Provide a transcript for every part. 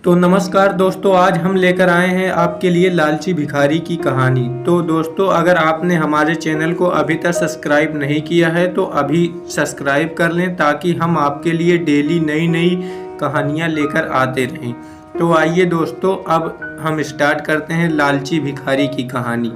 तो नमस्कार दोस्तों, आज हम लेकर आए हैं आपके लिए लालची भिखारी की कहानी। तो दोस्तों, अगर आपने हमारे चैनल को अभी तक सब्सक्राइब नहीं किया है तो अभी सब्सक्राइब कर लें ताकि हम आपके लिए डेली नई नई कहानियां लेकर आते रहें। तो आइए दोस्तों, अब हम स्टार्ट करते हैं लालची भिखारी की कहानी।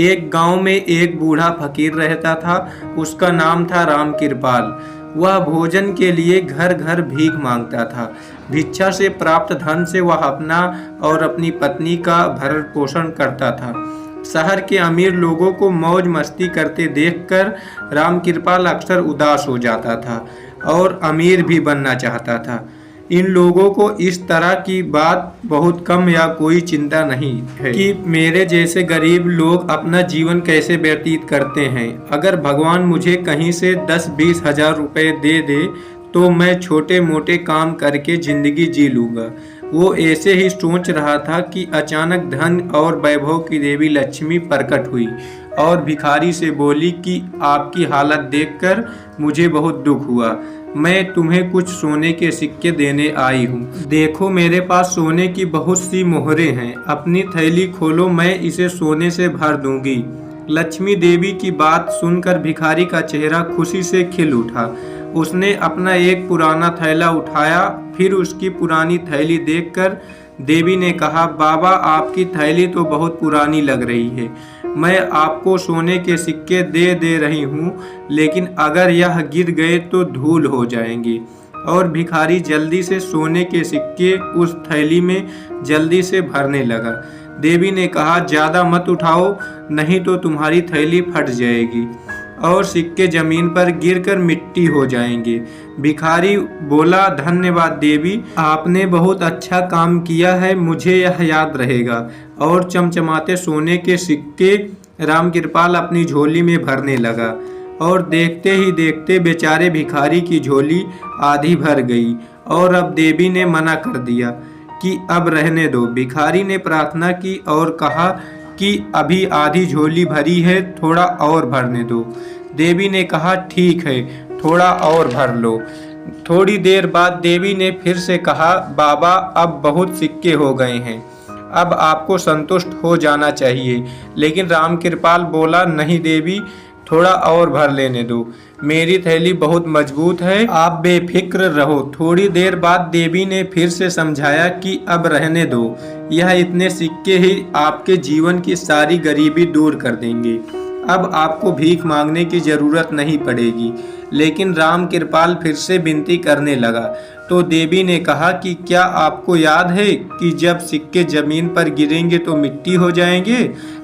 एक गांव में एक बूढ़ा फकीर रहता था। उसका नाम था राम कृपाल। वह भोजन के लिए घर घर भीख मांगता था। भिक्षा से प्राप्त धन से वह अपना और अपनी पत्नी का भरण पोषण करता था। शहर के अमीर लोगों को मौज मस्ती करते देखकर राम कृपाल अक्सर उदास हो जाता था और अमीर भी बनना चाहता था। इन लोगों को इस तरह की बात बहुत कम या कोई चिंता नहीं है कि मेरे जैसे गरीब लोग अपना जीवन कैसे व्यतीत करते हैं। अगर भगवान मुझे कहीं से 10-20 हजार रुपए दे दे तो मैं छोटे मोटे काम करके जिंदगी जी लूँगा। वो ऐसे ही सोच रहा था कि अचानक धन और वैभव की देवी लक्ष्मी प्रकट हुई और भिखारी से बोली कि आपकी हालत देखकर मुझे बहुत दुख हुआ। मैं तुम्हें कुछ सोने के सिक्के देने आई हूँ। देखो, मेरे पास सोने की बहुत सी मोहरें हैं। अपनी थैली खोलो, मैं इसे सोने से भर दूंगी। लक्ष्मी देवी की बात सुनकर भिखारी का चेहरा खुशी से खिल उठा। उसने अपना एक पुराना थैला उठाया। फिर उसकी पुरानी थैली देखकर देवी ने कहा, बाबा, आपकी थैली तो बहुत पुरानी लग रही है। मैं आपको सोने के सिक्के दे रही हूँ, लेकिन अगर यह गिर गए तो धूल हो जाएंगे। और भिखारी जल्दी से सोने के सिक्के उस थैली में जल्दी से भरने लगा। देवी ने कहा, ज़्यादा मत उठाओ, नहीं तो तुम्हारी थैली फट जाएगी और सिक्के जमीन पर गिरकर मिट्टी हो जाएंगे। भिखारी बोला, धन्यवाद देवी, आपने बहुत अच्छा काम किया है, मुझे यह याद रहेगा। और चमचमाते सोने के सिक्के राम कृपाल अपनी झोली में भरने लगा और देखते ही देखते बेचारे भिखारी की झोली आधी भर गई। और अब देवी ने मना कर दिया कि अब रहने दो। भिखारी ने प्रार्थना की और कहा कि अभी आधी झोली भरी है, थोड़ा और भरने दो। देवी ने कहा, ठीक है, थोड़ा और भर लो। थोड़ी देर बाद देवी ने फिर से कहा, बाबा, अब बहुत सिक्के हो गए हैं, अब आपको संतुष्ट हो जाना चाहिए। लेकिन राम कृपाल बोला, नहीं देवी, थोड़ा और भर लेने दो, मेरी थैली बहुत मजबूत है, आप बेफिक्र रहो। थोड़ी देर बाद देवी ने फिर से समझाया कि अब रहने दो, यह इतने सिक्के ही आपके जीवन की सारी गरीबी दूर कर देंगे। अब आपको भीख मांगने की जरूरत नहीं पड़ेगी। लेकिन राम कृपाल फिर से विनती करने लगा तो देवी ने कहा कि क्या आपको याद है कि जब सिक्के जमीन पर गिरेंगे तो मिट्टी हो जाएंगे?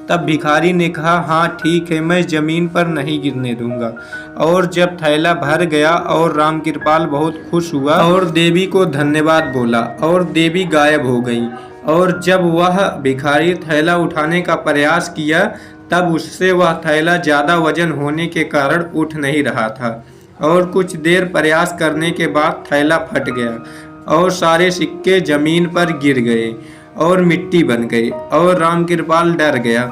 तब भिखारी ने कहा, हाँ ठीक है, मैं जमीन पर नहीं गिरने दूंगा। और जब थैला भर गया और राम कृपाल बहुत खुश हुआ और देवी को धन्यवाद बोला और देवी गायब हो गई। और जब वह भिखारी थैला उठाने का प्रयास किया तब उससे वह थैला ज़्यादा वजन होने के कारण उठ नहीं रहा था और कुछ देर प्रयास करने के बाद थैला फट गया और सारे सिक्के जमीन पर गिर गए और मिट्टी बन गई। और राम कृपाल डर गया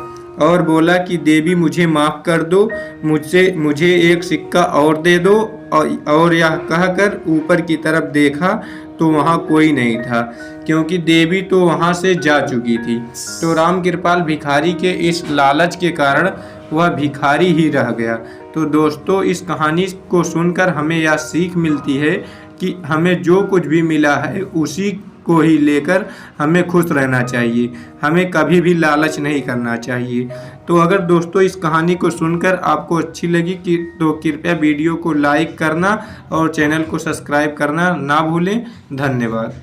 और बोला कि देवी, मुझे माफ़ कर दो, मुझे एक सिक्का और दे दो। और यह कहकर ऊपर की तरफ देखा तो वहाँ कोई नहीं था, क्योंकि देवी तो वहाँ से जा चुकी थी। तो राम कृपाल भिखारी के इस लालच के कारण वह भिखारी ही रह गया। तो दोस्तों, इस कहानी को सुनकर हमें यह सीख मिलती है कि हमें जो कुछ भी मिला है उसी को ही लेकर हमें खुश रहना चाहिए, हमें कभी भी लालच नहीं करना चाहिए। तो अगर दोस्तों इस कहानी को सुनकर आपको अच्छी लगी तो कृपया वीडियो को लाइक करना और चैनल को सब्सक्राइब करना ना भूलें। धन्यवाद।